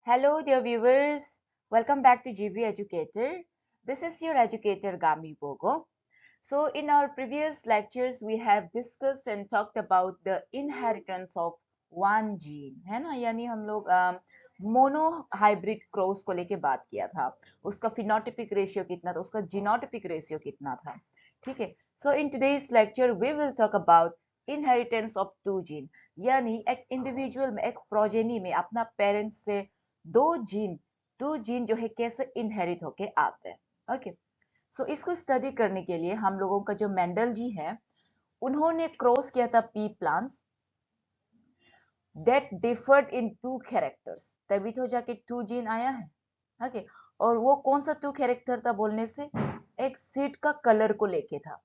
Hello, dear viewers. Welcome back to GB Educator. This is your educator Gami Bogo. So, in our previous lectures, we have discussed and talked about the inheritance of one gene, है ना? यानी हम लोग mono hybrid cross को लेके बात किया था, उसका फिनोटिपिक रेशियो कितना था, उसका जीनोटिपिक रेशियो कितना था, ठीक है? So in today's lecture we will talk about inheritance of two gene, यानी एक इंडिविजुअल में, एक प्रोजेनी में अपना पेरेंट्स से टू जीन जो है कैसे इनहेरिट होके आते हैं। ओके, सो इसको स्टडी करने के लिए हम लोगों का जो मेंडल जी है, उन्होंने क्रॉस किया था pea plants that differed in two characters, तभी तो जाके टू जीन आया है। ओके, और वो कौन सा टू कैरेक्टर था बोलने से, एक सीड का कलर को लेके था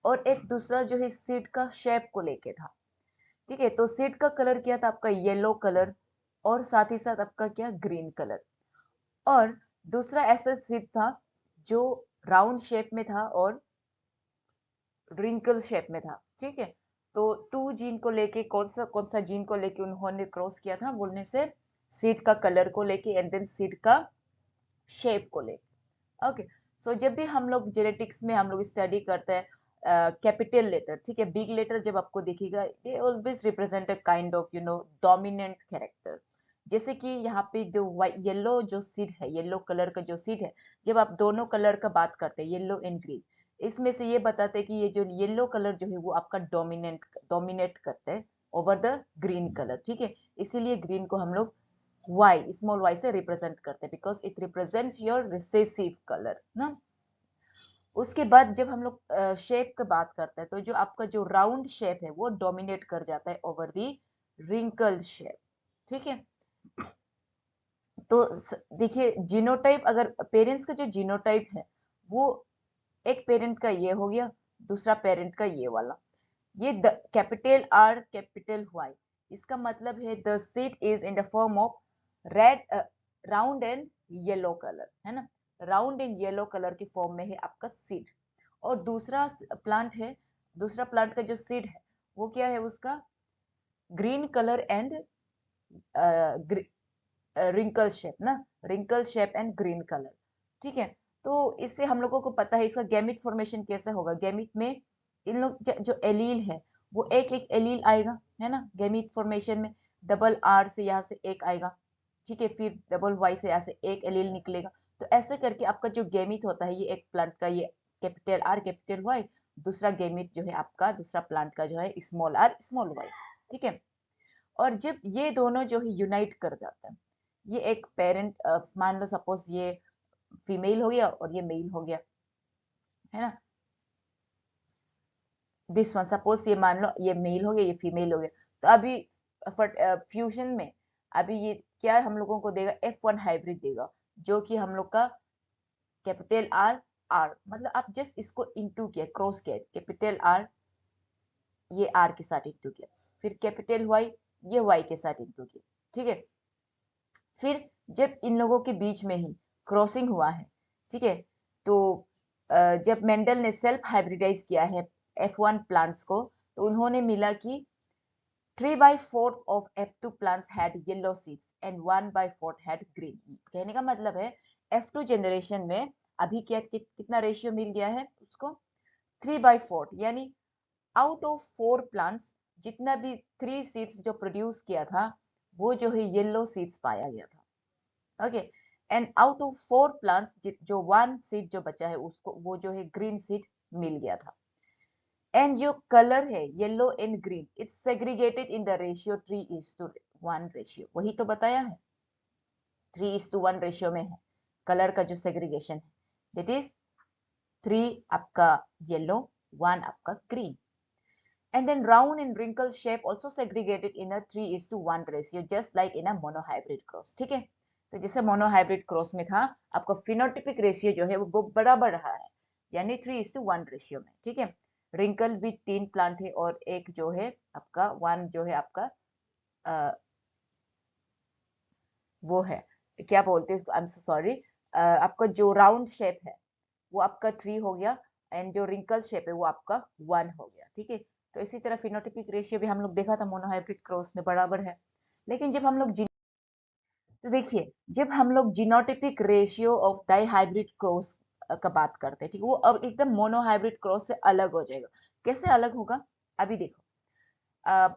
और एक दूसरा जो है सीड का शेप को लेके था। ठीक है, तो सीड का कलर क्या था आपका येलो कलर, और साथ ही साथ आपका क्या ग्रीन कलर, और दूसरा ऐसा सीड था जो राउंड शेप में था और रिंकल शेप में था। ठीक है, तो टू जीन को लेके कौन सा जीन को लेके उन्होंने क्रॉस किया था बोलने से, सीड का कलर को लेके एंड देन सीड का शेप को लेके। ओके, सो जब भी हम लोग जेनेटिक्स में हम लोग स्टडी करते हैं कैपिटल लेटर, ठीक है, बिग लेटर जब आपको दिखेगा, ये always represent a kind of dominant character. जैसे कि यहाँ पे जो येलो जो सीड है, येलो कलर का जो सीड है, जब आप दोनों कलर का बात करते हैं येलो एंड ग्रीन, इसमें से ये बताते हैं कि ये जो येलो कलर जो है वो आपका डोमिनेट करते हैं ओवर द ग्रीन कलर। ठीक है, इसीलिए ग्रीन को हम लोग वाई, स्मॉल वाई से रिप्रेजेंट करते हैं, because it represents your recessive colour ना। उसके बाद जब हम लोग शेप की बात करते हैं, तो जो आपका जो राउंड शेप है वो डोमिनेट कर जाता है ओवर दी रिंकल शेप। ठीक है, तो देखिए जीनोटाइप, अगर पेरेंट्स का जो जीनोटाइप है वो एक पेरेंट का ये हो गया, दूसरा पेरेंट का ये वाला, ये कैपिटल आर कैपिटल वाई, इसका मतलब है the seed is in the form of red, round and yellow colour, है ना, राउंड एंड येलो कलर की फॉर्म में है आपका सीड। और दूसरा प्लांट है, दूसरा प्लांट का जो सीड है वो क्या है, उसका green colour and wrinkle shape ना, wrinkle shape and green colour. ठीक है, तो इससे हम लोगों को पता है इसका गैमिट फॉर्मेशन कैसे होगा। गैमिट में इन लोग जो एलील है वो एक एक एलील आएगा, है ना, गैमिट फॉर्मेशन में डबल आर से यहाँ से एक आएगा, ठीक है, फिर डबल वाई से यहाँ से एक एलील निकलेगा। तो ऐसे करके आपका जो गैमिट होता है, ये एक प्लांट का ये कैपिटल आर कैपिटल वाई, दूसरा गैमिट जो है आपका दूसरा प्लांट का जो है स्मॉल आर स्मॉल वाई। ठीक है, और जब ये दोनों जो है यूनाइट कर जाता है, ये एक पेरेंट, मान लो सपोज ये फीमेल हो गया और ये मेल हो गया, है ना, दिस वन सपोज ये मान लो ये मेल हो गया ये फीमेल हो गया, तो अभी फ्यूजन में अभी ये क्या हम लोगों को देगा, F1 हाइब्रिड देगा, जो कि हम लोग का कैपिटल आर आर, मतलब आप जस्ट इसको इंटू किया, क्रॉस किया, कैपिटल आर ये आर के साथ इंटू किया, फिर कैपिटल वाई ये वाई के साथ इंटू किया। ठीक है, फिर जब इन लोगों के बीच में ही क्रॉसिंग हुआ है, ठीक है, तो जब मेंडल ने सेल्फ हाइब्रिडाइज किया है F1 प्लांट्स को, तो उन्होंने मिला कि 3/4 of F2 plants had yellow seeds and 1/4 had green. कहने का मतलब है F2 जनरेशन में अभी क्या कितना रेशियो मिल गया है उसको, 3/4, यानी आउट ऑफ 4 प्लांट्स जितना भी 3 सीड्स जो प्रोड्यूस किया था वो जो है येलो सीड्स पाया गया था। Okay, and out of 4 plants जो 1 सीड जो बचा है उसको वो जो है ग्रीन सीड मिल गया था। एंड जो कलर है yellow and green, it's segregated in the ratio 3:1 ratio, वही तो बताया है, 3:1 रेशियो में है कलर का जो सेग्रीगेशन है, दैट इज 3 आपका येलो, 1 आपका green. And then round and wrinkle shape also segregated in a 3:1 ratio, just like in a monohybrid cross। ठीक है, तो जैसे मोनोहाइब्रिड क्रॉस में था आपका फिनोटिपिक रेशियो जो है वो बराबर रहा है, यानी 3:1 रेशियो में। ठीक है, रिंकल भी 3 प्लांट है और एक जो है आपका 1 जो है आपका वो है, क्या बोलते हैं, आई एम सो सॉरी, आपका जो राउंड शेप है वो आपका 3 हो गया, एंड जो रिंकल शेप है वो आपका 1 हो गया। ठीक है, तो इसी तरह फिनोटिपिक रेशियो भी हम लोग देखा था मोनोहाइब्रिड क्रॉस में बराबर है। लेकिन जब हम लोग तो देखिए, जब हम लोग genotypic ratio of dihybrid cross का बात करते हैं, ठीक है, वो अब एकदम मोनोहाइब्रिड क्रॉस से अलग हो जाएगा। कैसे अलग होगा, अभी देखो,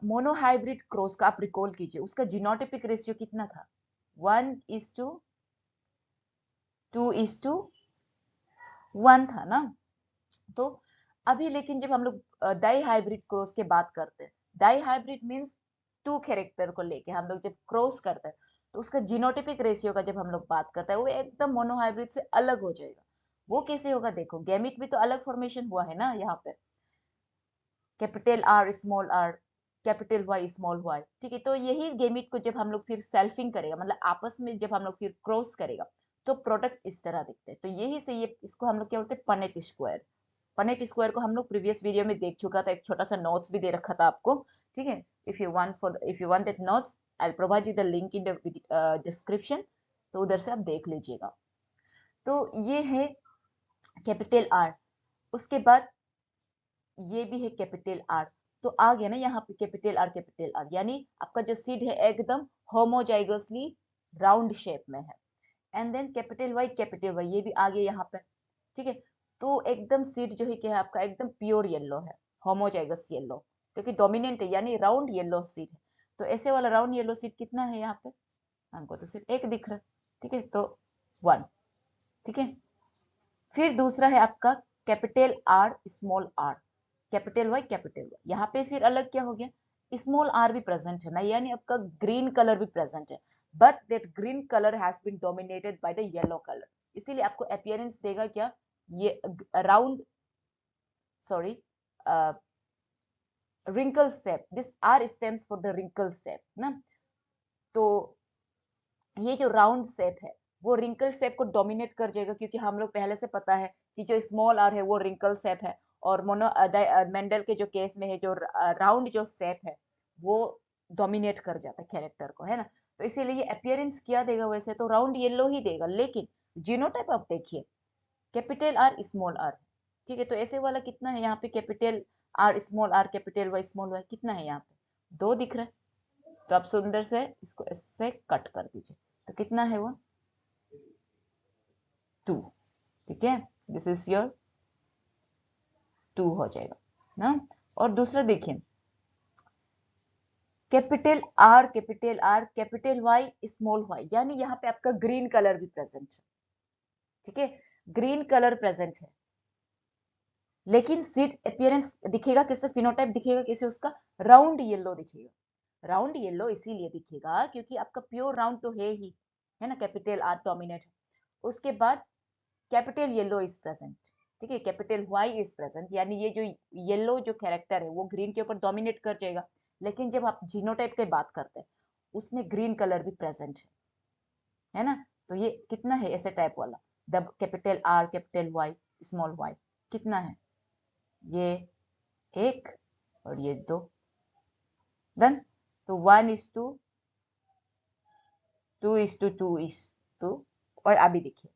मोनोहाइब्रिड क्रॉस का आप रिकॉल कीजिए, उसका जीनोटिपिक रेशियो कितना था, 1:2:1 था ना। तो अभी लेकिन जब हम लोग डाई हाइब्रिड क्रॉस के बात करते हैं, dihybrid means two character को लेके हम लोग जब क्रॉस करते हैं, तो उसका जीनोटिपिक रेशियो का जब हम लोग बात करते हैं, वो एकदम मोनोहाइब्रिड से अलग हो जाएगा। वो कैसे होगा, देखो गैमिट भी तो अलग फॉर्मेशन हुआ है ना, यहाँ पे capital R small R, capital Y small Y, ठीक है। तो यही गैमिट को जब हम लोग फिर सेल्फिंग करेगा, मतलब आपस में जब हम लोग फिर क्रॉस करेगा, तो प्रोडक्ट इस तरह दिखते हैं। तो यही से ये इसको हम लोग क्या बोलते हैं, पनेट स्क्वायर। पनेट स्क्वायर को हम लोग प्रीवियस वीडियो में देख चुका था, एक छोटा सा नोट्स भी दे रखा था आपको, ठीक है। If you want that notes, I will provide you the link in the description, तो उधर से आप देख लीजिएगा। तो ये है कैपिटल आर। उसके बाद ये भी है कैपिटल आर। तो आ गया ना यहाँ पे कैपिटल आर, यानी आपका जो सीड है एकदम होमोजाइगसली राउंड शेप में है। एंड देन कैपिटल वाई ये भी आ गया यहाँ पे, ठीक है। तो एकदम सीड जो है क्या है आपका, एकदम प्योर येलो है, होमोजाइगस येलो, क्योंकि डोमिनेंट है यानी राउंड येलो सीड है। तो ऐसे वाला राउंड येलो सीड कितना है यहाँ पे, हमको तो सिर्फ एक दिख रहा है, ठीक है, तो 1, ठीक है। फिर दूसरा है आपका capital R small R, capital Y, यहाँ पे फिर अलग क्या हो गया, स्मॉल आर भी प्रेजेंट है ना, यानी आपका ग्रीन कलर भी प्रेजेंट है, but that green colour has been dominated by the yellow colour, इसीलिए आपको अपीयरेंस देगा क्या, ये round, sorry, wrinkle shape, this R stands for the wrinkle shape ना। तो ये जो राउंड शेप है वो रिंकल शेप को डोमिनेट कर जाएगा, क्योंकि हम लोग पहले से पता है कि जो स्मॉल आर है वो रिंकल शेप है, और मोनो मेंडल के जो केस में है जो राउंड जो शेप है वो डोमिनेट कर जाता है कैरेक्टर को, है ना। तो इसीलिए ये अपीयरेंस क्या देगा, वैसे तो राउंड येलो ही देगा, लेकिन जीनोटाइप आप देखिए, कैपिटल आर स्मॉल आर, ठीक है। तो ऐसे वाला कितना है यहाँ पे, capital R small R, capital Y small Y, कितना है यहाँ पे, 2 दिख रहा है। तो आप सुंदर से इसको इससे कट कर दीजिए, तो कितना है वो, 2, ठीक है। दिस इज योर 2 हो जाएगा ना। और दूसरा देखिए, कैपिटल वाई स्मॉल वाई, यानी यहाँ पे आपका ग्रीन कलर भी प्रेजेंट है, ठीक है, ग्रीन कलर प्रेजेंट है, लेकिन सीड अपीयरेंस दिखेगा कैसे, फिनोटाइप दिखेगा कैसे उसका, राउंड येलो दिखेगा। राउंड येलो इसीलिए दिखेगा क्योंकि आपका प्योर राउंड तो है ही, है ना, कैपिटल आर डोमिनेट है। उसके बाद कैपिटल येलो इज प्रेजेंट, ठीक है, कैपिटल वाई इज प्रेजेंट, यानी ये जो येलो जो कैरेक्टर है वो ग्रीन के ऊपर डोमिनेट कर जाएगा। लेकिन जब आप जीनोटाइप की बात करते हैं, उसमें ग्रीन कलर भी प्रेजेंट है ना। तो ये कितना है ऐसे टाइप वाला, the capital R capital Y small Y, कितना है, ये 1 और ये 2, डन। तो 1:2:2:2, और अभी देखिए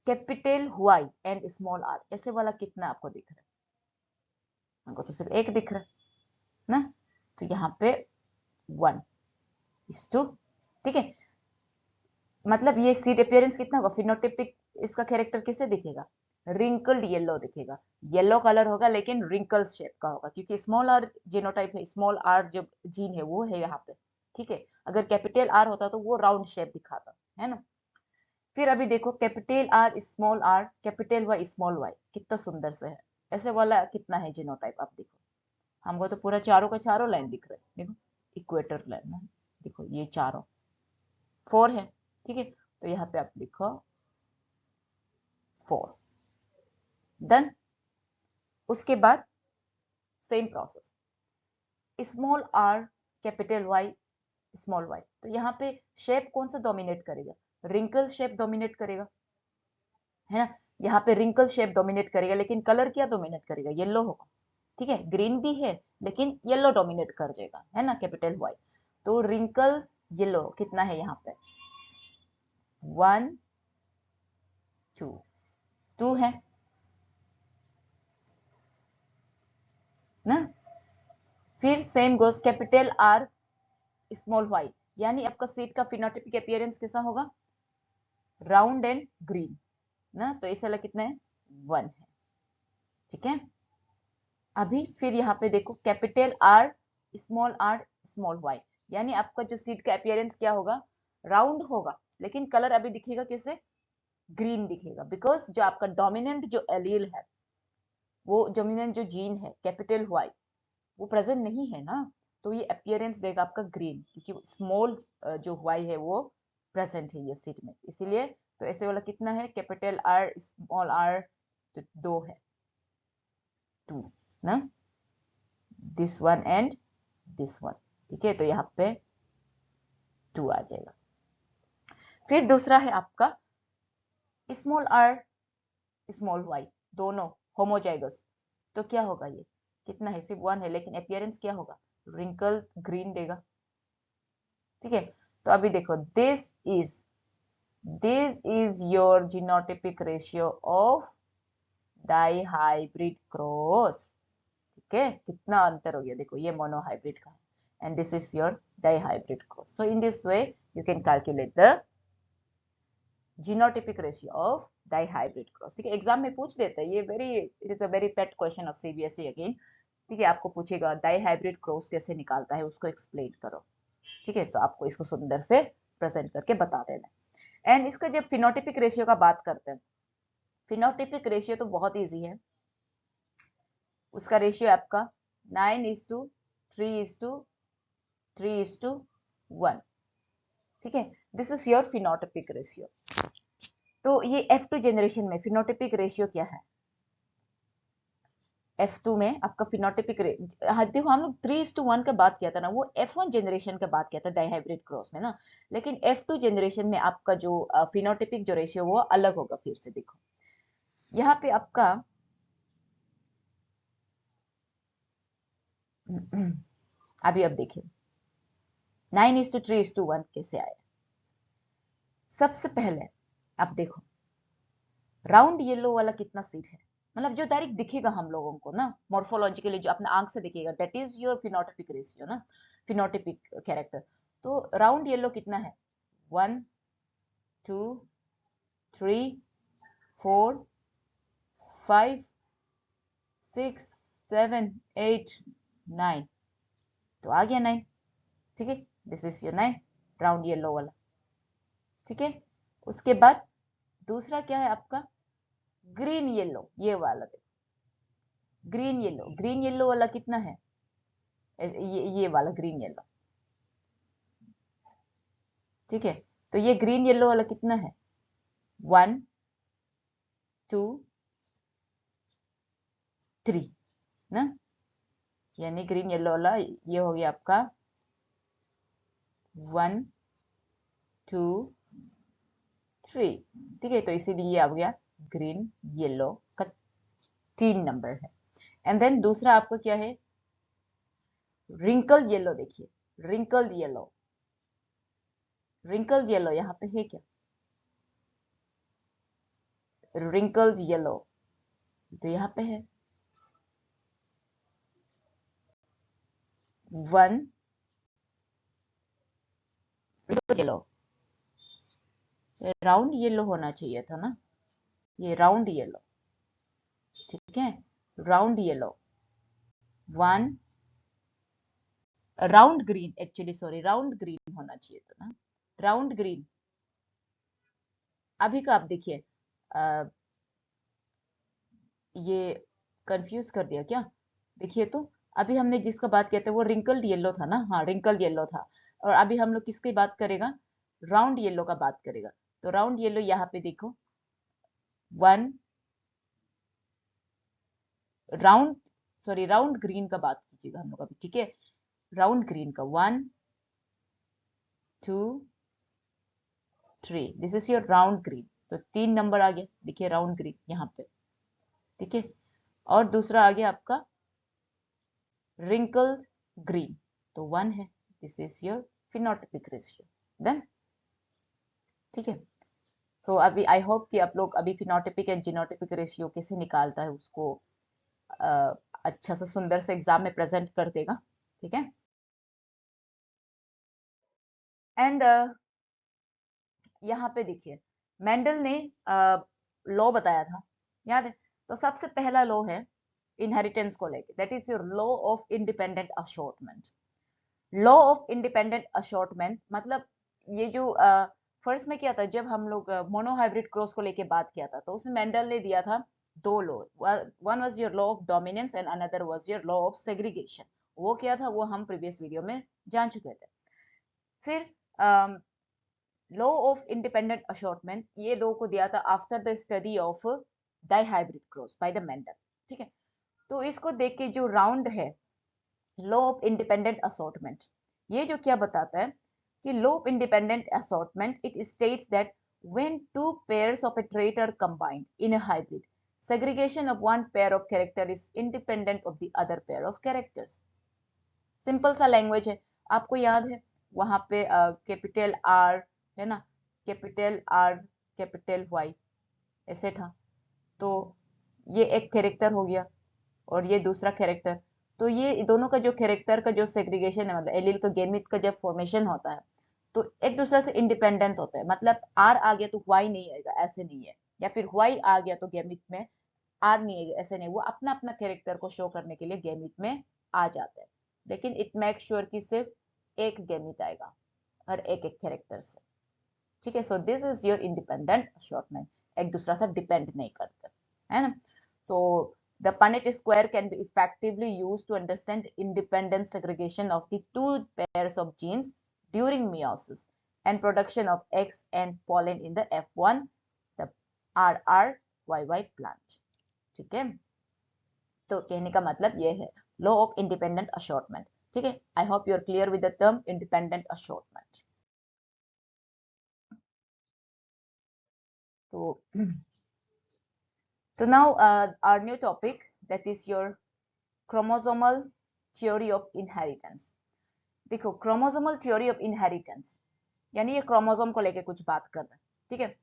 capital Y and small R, ऐसे वाला कितना आपको दिख रहा है, हमको तो सिर्फ 1 दिख रहा है ना। तो यहाँ पे 1:2, ठीक है। मतलब ये सीड अपीयरेंस कितना होगा, फिनोटिपिक इसका कैरेक्टर किससे दिखेगा, रिंकल्ड येलो दिखेगा, येलो कलर होगा लेकिन रिंकल शेप का होगा, क्योंकि स्मॉल आर जीनोटाइप है, स्मॉल आर जो जीन है वो है यहाँ पे, ठीक है। अगर कैपिटल आर होता तो वो राउंड शेप दिखाता, है ना। फिर अभी देखो capital R small R, capital Y small Y, कितना सुंदर से है, ऐसे वाला कितना है जीनोटाइप आप देखो, हमको तो पूरा चारों का चारों लाइन दिख रहा है, देखो इक्वेटर लाइन है, देखो ये चारों 4 है, ठीक है। तो यहाँ पे आप लिखो 4, डन। उसके बाद same process, small R capital Y small Y, तो यहाँ पे शेप कौन सा डोमिनेट करेगा, रिंकल शेप डोमिनेट करेगा, है ना। यहाँ पे रिंकल शेप डोमिनेट करेगा, लेकिन कलर क्या डोमिनेट करेगा, येलो होगा, ठीक है, ग्रीन भी है लेकिन येलो डोमिनेट कर जाएगा, है ना, कैपिटल वाई। तो रिंकल येलो कितना है यहाँ पे, 1:2 है ना। फिर same goes capital R small Y, यानी आपका सीड का फिनोटिपिक अपीयरेंस कैसा होगा, राउंड एंड ग्रीन ना, तो इस वाला कितना है, 1 है। ठीक है, अभी फिर यहाँ पे देखो कैपिटल आर स्मॉल वाई, यानी आपका जो सीड का अपीयरेंस क्या होगा, राउंड होगा, लेकिन कलर अभी दिखेगा कैसे, ग्रीन दिखेगा, बिकॉज जो आपका डोमिनेंट जो एलील है, वो डोमिनेंट जो जीन है कैपिटल वाई वो प्रेजेंट नहीं है ना, तो ये अपीयरेंस देगा आपका ग्रीन, क्योंकि स्मॉल जो वाई है वो प्रेजेंट है ये सीट में, इसीलिए तो ऐसे वाला कितना है, कैपिटल आर स्मॉल आर, तो 2 है, 2 ना, this one and this one. ठीक है, तो यहाँ पे 2 आ जाएगा। फिर दूसरा है आपका स्मॉल आर स्मॉल वाई, दोनों होमोजाइगस, तो क्या होगा, ये कितना है, सिर्फ 1 है, लेकिन अपीयरेंस क्या होगा, रिंकल ग्रीन देगा। ठीक है, तो अभी देखो this is your genotypic ratio of dihybrid cross. ठीक है, कितना अंतर हो गया, देखो ये मोनोहाइब्रिड का है and this is your dihybrid cross, so in this way you can calculate the genotypic ratio of dihybrid cross. ठीक है, एग्जाम में पूछ लेते हैं ये, it is a very pet question of CBSE again. ठीक है, आपको पूछेगा डाई हाइब्रिड क्रॉस कैसे निकालता है, उसको एक्सप्लेन करो। ठीक है, तो आपको इसको सुंदर से प्रेजेंट करके बता देना। एंड इसका जब फिनोटिपिक रेशियो का बात करते हैं, फिनोटिपिक रेशियो तो बहुत इजी है, उसका रेशियो आपका 9:3:3:1। ठीक है, this is your phenotypic ratio. तो ये F2 जनरेशन में फिनोटिपिक रेशियो क्या है, F2 में आपका फिनोटिपिक देखो हम लोग 3:1 का बात किया था ना, वो F1 जनरेशन का बात किया था डाइहाइब्रिड क्रॉस में ना, लेकिन F2 जनरेशन में आपका जो फिनोटिपिक जो रेशियो वो अलग होगा। फिर से देखो यहाँ पे आपका अभी अब देखिए 9:3:1 कैसे आया। सबसे पहले आप देखो राउंड येलो वाला कितना सीट है, मतलब जो डायरेक्ट दिखेगा हम लोगों को ना, मॉर्फोलॉजिकली जो अपने आंख से दिखेगा, that is your phenotypic ratio ना, फिनोटिपिक कैरेक्टर। तो राउंड येलो कितना है, 1 2 3 4 5 6 7 8 9, तो आ गया 9। ठीक है, this is your 9 round yellow वाला। ठीक है, उसके बाद दूसरा क्या है आपका, ग्रीन येलो, ये वाला देखो, ग्रीन येलो वाला कितना है, ये वाला ग्रीन येलो। ठीक है, तो ये ग्रीन येलो वाला कितना है, 1 2 3 ना, यानी ग्रीन येलो वाला ये हो गया आपका 1 2 3। ठीक है, तो इसीलिए ये आ गया ग्रीन येलो का 3 नंबर है। एंड देन दूसरा आपका क्या है, रिंकल येलो, देखिए रिंकल येलो यहाँ पे है क्या, रिंकल्ड येलो, तो यहाँ पे है 1 येलो, राउंड येलो होना चाहिए था ना, ये राउंड येलो। ठीक है, round yellow 1, round green, actually sorry round green होना चाहिए था ना, राउंड ग्रीन। अभी का आप देखिए ये कंफ्यूज कर दिया क्या, देखिए तो अभी हमने जिसका बात किया था वो रिंकल्ड येलो था ना, हाँ रिंकल्ड येलो था, और अभी हम लोग किसकी बात करेगा, राउंड येलो का बात करेगा। तो राउंड येलो यहाँ पे देखो 1 राउंड, सॉरी राउंड ग्रीन का बात कीजिएगा हम लोग अभी। ठीक है, राउंड ग्रीन का 1 2 3, this is your round green, तो 3 नंबर आ गया, देखिए राउंड ग्रीन यहाँ पे। ठीक है, और दूसरा आ गया आपका रिंकल ग्रीन, तो 1 है, this is your phenotypic ratio then. ठीक है, तो अभी आई होप कि आप लोग अभी फिनोटिपिक एंड जीनोटिपिक रेशियो कैसे निकालता है उसको अच्छा से सुंदर से एग्जाम में प्रेजेंट कर देगा। ठीक है। एंड यहाँ पे देखिए मेंडल ने लॉ बताया था, याद है? तो सबसे पहला लॉ है इनहेरिटेंस को लेके, that is your law of independent assortment. Law of independent assortment मतलब ये जो फर्स्ट में क्या था, जब हम लोग मोनोहाइब्रिड क्रॉस को लेके बात किया था, तो उसमें मेंडल ने दिया था दो law. One was your law of dominance and another was your law of segregation. वो क्या था वो हम प्रीवियस वीडियो में जान चुके थे। फिर लॉ ऑफ इंडिपेंडेंट अशॉर्टमेंट ये लॉ को दिया था after the study of dihybrid cross by the Mendel. ठीक है, तो इसको देख के जो राउंड है लॉ ऑफ इंडिपेंडेंट असॉर्टमेंट, ये जो क्या बताता है कि law of independent assortment it states that when two pairs of a trait are combined in a hybrid, segregation of one pair of character is independent of the other pair of characters। Simple सा language है, आपको याद है वहां पे capital are है ना, capital R capital Y ऐसे था, तो ये एक कैरेक्टर हो गया और ये दूसरा कैरेक्टर। तो ये दोनों का जो कैरेक्टर का जो सेग्रीगेशन है, मतलब एलील का गेमिट का जब फॉर्मेशन होता है तो एक दूसरे से इंडिपेंडेंट होता है। मतलब आर आ गया तो वाई नहीं आएगा, ऐसे नहीं है, या फिर वाई आ गया तो गेमिट में आर नहीं आएगा, ऐसे नहीं। वो अपना अपना कैरेक्टर को शो करने के लिए गेमिट में आ जाता है, लेकिन इट मेक श्योर कि सिर्फ एक गेमिट आएगा और एक एक कैरेक्टर से। ठीक है, so this is your independent assortment, एक दूसरा से डिपेंड नहीं करते, है ना? तो the Punnett square can be effectively used to understand independent segregation of the two pairs of genes during meiosis and production of eggs and pollen in the F1, the RRYY plant। ठीक है, तो कहने का मतलब ये है law of independent assortment. ठीक है, I hope you are clear with the term independent assortment. तो So now our new topic, that is your chromosomal theory of inheritance। देखो chromosomal theory of inheritance यानी ये क्रोमोसोम को लेके कुछ बात कर रहे हैं। ठीक है,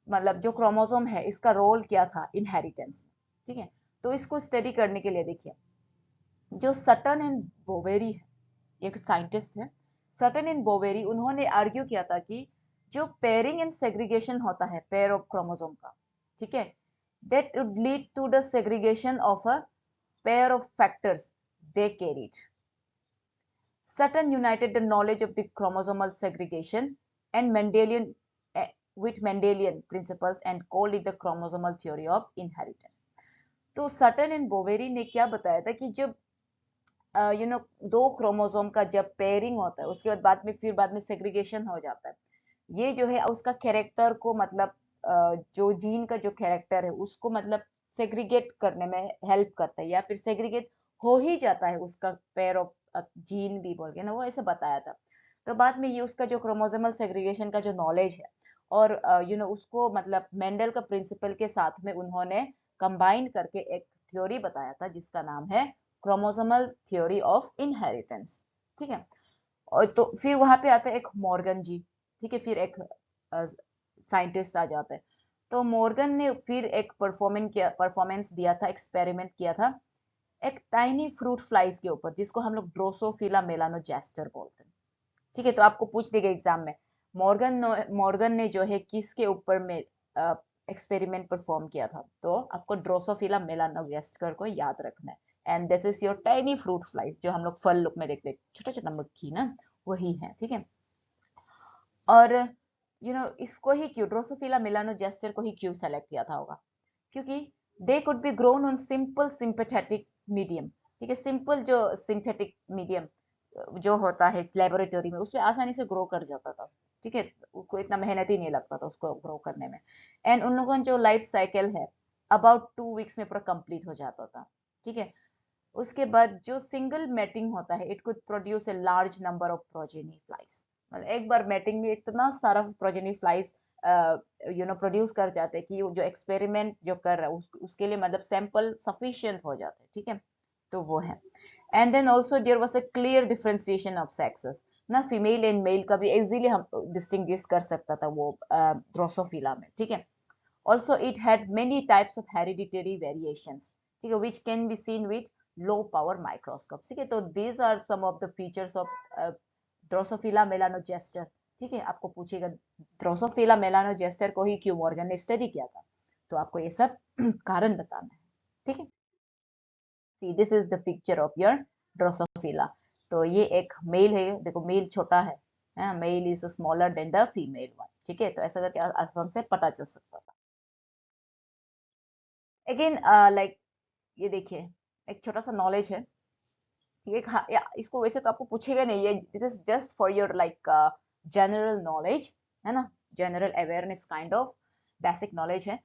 मतलब जो क्रोमोसोम है इसका रोल क्या था इनहेरिटेंस में। ठीक है, तो इसको स्टडी करने के लिए देखिए जो सटन एंड बोवेरी है, एक साइंटिस्ट है सटन एंड बोवेरी, उन्होंने आर्ग्यू किया था कि जो पेयरिंग एंड सेग्रीगेशन होता है पेयर ऑफ क्रोमोसोम का, ठीक है, that would lead to the segregation of a pair of factors they carried। Sutton united the knowledge of the chromosomal segregation and Mendelian with Mendelian principles and called it the chromosomal theory of inheritance। तो Sutton and Boveri ने क्या बताया था कि जब दो chromosome का जब पेयरिंग होता है उसके बाद में सेग्रीगेशन हो जाता है, ये जो है उसका कैरेक्टर को मतलब जो जीन का जो कैरेक्टर है उसको मतलब सेग्रीगेट करने में हेल्प करता है, या फिर सेग्रीगेट हो ही जाता है उसका पेयर ऑफ जीन भी बोल के ना, वो ऐसे बताया था। तो बाद में ये उसका जो क्रोमोसोमल सेग्रीगेशन का जो नॉलेज है और उसको मतलब मेंडल का प्रिंसिपल के साथ में उन्होंने कंबाइन करके एक थ्योरी बताया था जिसका नाम है क्रोमोसोमल थ्योरी ऑफ इनहेरिटेंस। ठीक है, और तो फिर वहां पे आता है एक मॉर्गन जी। ठीक है, फिर एक साइंटिस्ट आ जाता है। तो मॉर्गन ने फिर एक परफॉर्मेंस दिया था, एक्सपेरिमेंट किया था एक टाइनी फ्रूट फ्लाइज के ऊपर जिसको हम लोग ड्रोसोफिला मेलानोजेस्टर बोलते हैं। ठीक है, तो आपको पूछ देगा एग्जाम में मॉर्गन ने जो है किसके ऊपर में एक्सपेरिमेंट परफॉर्म किया था, तो आपको ड्रोसोफिला मेलानोजेस्टर को याद रखना है। And this is your tiny fruit flies, जो हम लोग फल लुक में देखते हैं छोटा छोटा मक्खी ना, वही है। ठीक है, और इसको ही क्यों ड्रोसोफिला मेलानोजेस्टर को ही क्यों सेलेक्ट किया था होगा, क्योंकि they could be grown on simple synthetic medium. ठीक है, सिंपल जो सिंथेटिक मीडियम जो होता है लेबोरेटरी में उसमें आसानी से ग्रो कर जाता था। ठीक है, उसको इतना मेहनत ही नहीं लगता था उसको ग्रो करने में। एंड उन लोगों का जो लाइफ साइकिल है अबाउट 2 वीक्स में पूरा कंप्लीट हो जाता था। ठीक है, उसके बाद जो सिंगल मैटिंग होता है it could produce a large number of progeny flies, मतलब एक बार मैटिंग में इतना सारा प्रोजेनी फ्लाइज प्रोड्यूस कर जाते हैं कि जो एक्सपेरिमेंट जो कर रहा है उसके लिए मतलब सैंपल सफिशिएंट हो जाते हैं। ठीक है, तो वो है। And then also there was a clear differentiation of sexes ना, फीमेल एंड मेल का भी इजीली हम डिस्टिंग्विश कर सकता था वो ड्रोसोफिला में। ठीक है, also it had many types of hereditary variations, ठीक है, which can be seen with low power microscopes। ठीक है, तो these are some of the features of Drosophila melanogaster, ठीक है, आपको पूछेगा ड्रोसोफिला मेलानोजेस्टर को ही क्यों मॉर्गन ने स्टडी किया था, तो आपको ये सब कारण बताना है, ठीक है। See this is the picture of your drosophila. तो ये एक मेल है, देखो मेल छोटा है, male is smaller than the female one, ठीक है, तो ऐसा करके आसान से पता चल सकता था। अगेन लाइक ये देखिए एक छोटा सा नॉलेज है, ये इसको वैसे तो आपको पूछेगा नहीं, ये it is just for your like general knowledge, है ना, general awareness kind of basic knowledge है।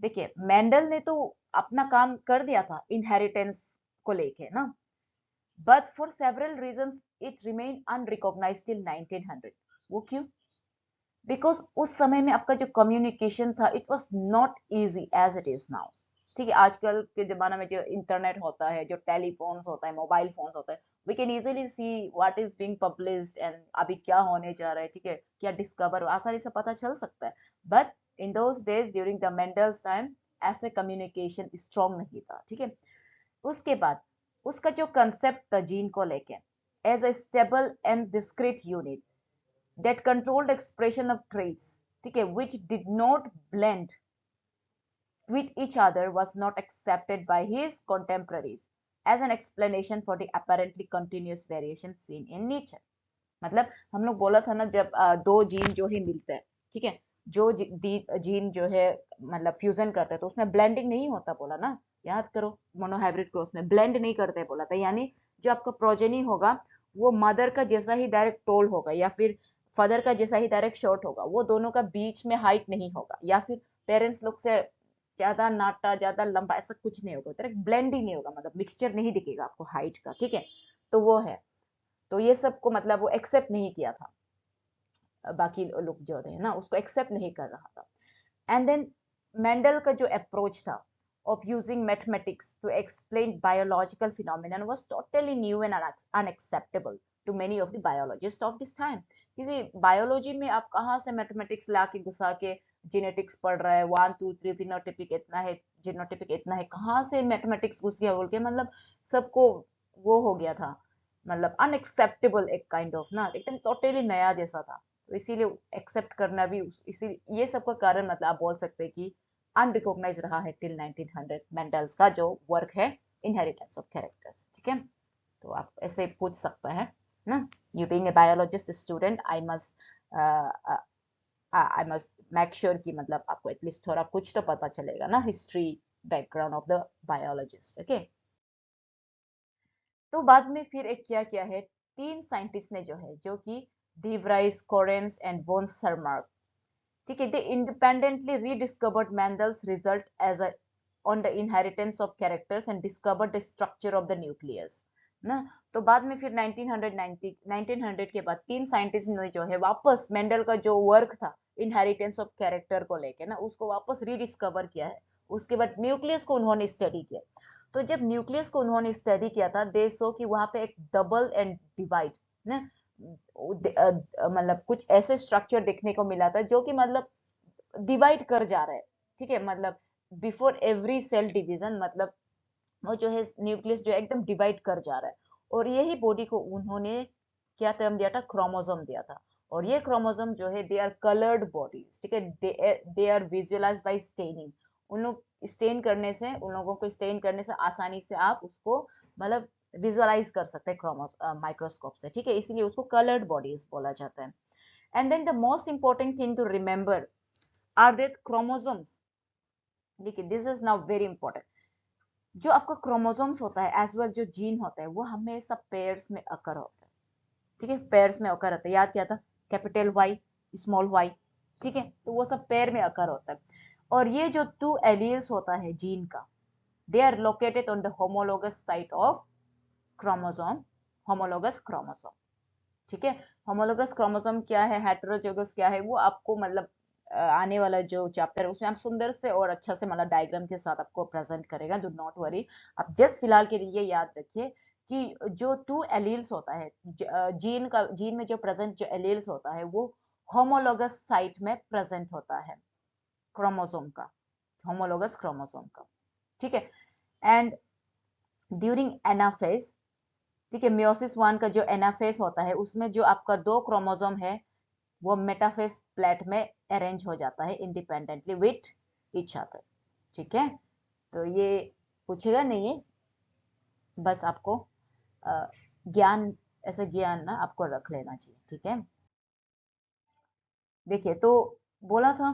देखिए मेंडल ने तो अपना काम कर दिया था इनहेरिटेंस को लेके ना, but for several reasons it remain unrecognised till 1900। वो क्यों? बिकॉज उस समय में आपका जो कम्युनिकेशन था it was not easy as it is now, ठीक है। आजकल के जमाना में जो इंटरनेट होता है, जो टेलीफोन होता है, मोबाइल फोन होता है, we can easily see what is being published and अभी क्या होने जा रहा है, ठीक है, क्या डिस्कवर आसानी से पता चल सकता है। But in those days during the Mendel's time ऐसे कम्युनिकेशन स्ट्रॉन्ग नहीं था, ठीक है। उसके बाद उसका जो कंसेप्ट था जीन को लेके as a stable and discrete unit that controlled expression of traits, ठीक है, which did not blend with each other was not accepted by his contemporaries as an explanation for the apparently continuous variation seen in nature। मतलब हम लोग बोला था ना जब दो जीन जो है मिलते हैं, ठीक है, जो जीन जो है मतलब फ्यूजन करते हैं तो उसमें ब्लेंडिंग नहीं होता बोला ना, याद करो, मोनोहाइब्रिड क्रॉस में ब्लेंड नहीं करते बोला था, यानी जो आपका प्रोजेनी होगा वो मदर का जैसा ही डायरेक्ट टोल होगा या फिर फादर का जैसा ही डायरेक्ट शॉर्ट होगा, वो दोनों का बीच में हाइट नहीं होगा या फिर पेरेंट्स लोग से ज्यादा नाटा ज्यादा लंबा ऐसा कुछ नहीं होगा, डायरेक्ट ब्लेंड ही नहीं होगा, मतलब मिक्सचर नहीं दिखेगा आपको हाइट का, ठीक है। तो वो है, तो ये सबको मतलब वो एक्सेप्ट नहीं किया था, बाकी लोग जो थे ना उसको एक्सेप्ट नहीं कर रहा था। एंड देन मेंडल का जो अप्रोच था of using mathematics to explain biological phenomenon was totally new and unacceptable to many of the biologists of this time। क्योंकि बायोलॉजी में आप कहाँ से मैथमेटिक्स ला के घुसा के जेनेटिक्स पढ़ रहा है, 1 2 3 फिनोटिपिक इतना है, जीनोटिपिक इतना है, कहाँ से मैथमेटिक्स घुस गया बोल के, मतलब सबको वो हो गया था, मतलब अनएक्सेप्टेबल एक काइंड ऑफ ना, एकदम टोटली नया जैसा था। तो इसीलिए एक्सेप्ट करना भी इसी ये सब का कारण मतलब आप बोल सकते हैं कि अनरिकॉग्नाइज रहा है टिल 1900 मेंडल्स का जो वर्क है इनहेरिटेंस ऑफ कैरेक्टर्स, ठीक है। तो आप ऐसे पूछ सकते हैं ना, you being a biologist student I must make sure कि मतलब आपको एटलीस्ट थोड़ा कुछ तो पता चलेगा ना history background of the biologist, okay. तो बाद में फिर एक क्या किया है, तीन साइंटिस्ट ने जो है, जो कि de Vries, Correns and von Tschermak, ठीक है, they independently rediscovered Mendel's result as a on the inheritance of characters and discovered the structure of the nucleus ना। तो बाद में फिर 1900 के बाद तीन साइंटिस्ट ने जो है वापस मेंडल का जो वर्क था इनहेरिटेंस ऑफ कैरेक्टर को लेके ना उसको वापस रीडिस्कवर किया है। उसके बाद न्यूक्लियस को उन्होंने स्टडी किया। तो जब न्यूक्लियस को उन्होंने स्टडी किया था दे सो कि वहां पे एक डबल एंड डिवाइड ना, मतलब कुछ ऐसे स्ट्रक्चर देखने को मिला था जो कि मतलब डिवाइड कर जा रहा है, ठीक है, मतलब बिफोर एवरी सेल डिवीजन, मतलब वो जो है न्यूक्लियस जो है एकदम डिवाइड कर जा रहा है। और यही बॉडी को उन्होंने क्या टर्म दिया था, क्रोमोसोम दिया था। और ये क्रोमोसोम जो है दे आर कलर्ड बॉडीज, ठीक है, they are visualize by staining. उन लोग स्टेन करने से, उन लोगों को स्टेन करने से आसानी से आप उसको मतलब विजुअलाइज कर सकते हैं माइक्रोस्कोप से, ठीक है, इसीलिए उसको कलर्ड बॉडीज बोला जाता है। And then the most important thing to remember are that chromosomes, देखिए this is now very important, जो आपका क्रोमोसोम्स होता है एज वेल जो जीन होता है वो हमेशा पेयर्स में अकर होता है, ठीक है, पेयर्स में अकर होता है, याद किया था, कैपिटल वाई, स्मॉल वाई, ठीक है, तो वो सब पेयर में अकर होता है। और ये जो टू एलील्स होता है जीन का, they are located on the homologous site of chromosome, homologous chromosome, ठीक है। होमोलोगस क्रोमोसोम क्या है, हेटेरोजोगस क्या है, वो आपको मतलब आने वाला जो चैप्टर है उसमें आप सुंदर से और अच्छा से मतलब डायग्राम के साथ आपको प्रेजेंट करेगा, डू नॉट वरी। आप जस्ट फिलहाल के लिए याद रखिए कि जो टू एलील्स होता है जीन में जो प्रेजेंट जो एलील्स होता है वो होमोलोगस साइट में प्रेजेंट होता है क्रोमोसोम का, होमोलोगस क्रोमोसोम का, ठीक है। एंड ड्यूरिंग एनाफेज ठीक है। मियोसिस 1 का जो एनाफेस होता है उसमें जो आपका 2 क्रोमोसोम है वो मेटाफेस प्लेट में अरेंज हो जाता है इंडिपेंडेंटली विथ ईच अदर। ठीक है, तो ये पूछेगा नहीं है, बस आपको ज्ञान, ऐसा ज्ञान ना आपको रख लेना चाहिए। ठीक है, देखिए तो बोला था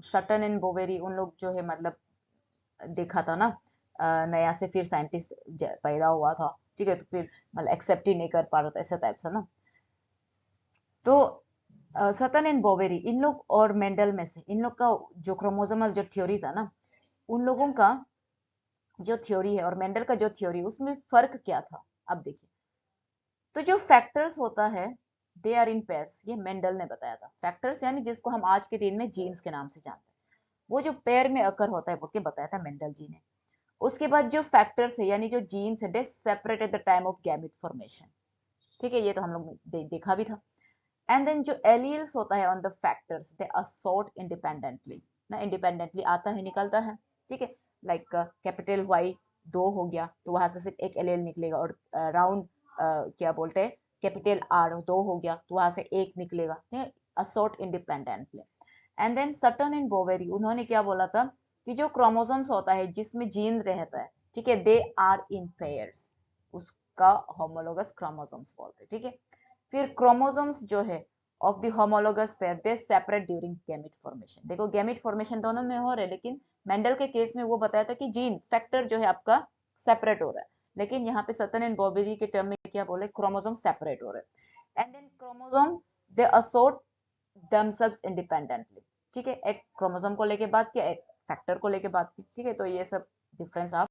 शटन एंड बोवेरी उन लोग जो है मतलब देखा था ना, नया से फिर साइंटिस्ट पैदा हुआ था। ठीक है, तो फिर मतलब एक्सेप्ट ही नहीं कर पा रहा था ऐसा टाइप सा ना। तो सटन एंड बोवेरी इन लोग और मेंडल में से इन लोग का जो क्रोमोसोमल जो थ्योरी था ना, उन लोगों का जो थ्योरी है और मेंडल का जो थ्योरी, उसमें फर्क क्या था। अब देखिए, तो जो फैक्टर्स होता है दे आर इन पेयर्स, ये मेंडल ने बताया था। फैक्टर्स यानी जिसको हम आज के दिन में जीन्स के नाम से जानते हैं, वो जो पेयर में अकर होता है बोल के बताया था मेंडल जी ने। उसके बाद जो फैक्टर्स है यानी जो जीन्स है, they separate at the time of gamete formation. ठीक है, ये तो हम लोग देखा भी था। एंड देन जो एलील्स होता है on the factors they assort independently, ना इंडिपेंडेंटली आता है निकलता है। ठीक है, लाइक कैपिटल वाई 2 हो गया तो वहां से सिर्फ एक एलील निकलेगा, और राउंड क्या बोलते हैं कैपिटल आर 2 हो गया तो वहां से एक निकलेगा। Assort independently. And then Sutton and Boveri उन्होंने क्या बोला था कि जो क्रोमोसोम्स होता है जिसमें जीन रहता है, ठीक है, दे आर इन पेयर्स, उसका होमोलोगस क्रोमोसोम्स बोलते हैं। ठीक है, फिर क्रोमोसोम्स जो है of the homologous pair they separate during gamete formation. देखो गैमेट फॉर्मेशन दोनों में हो रहे हैं, लेकिन मेंडल के केस में वो बताया था कि जीन फैक्टर जो है आपका सेपरेट हो रहा है, लेकिन यहाँ पे सटन एंड बॉबेरी के टर्म में क्या बोले, क्रोमोसोम सेपरेट हो रहे हैं। And then chromosome they assort themselves independently. ठीक है, एक क्रोमोसोम को लेके बात किया, एक फैक्टर को लेके बात की। ठीक है, तो ये सब डिफरेंस आप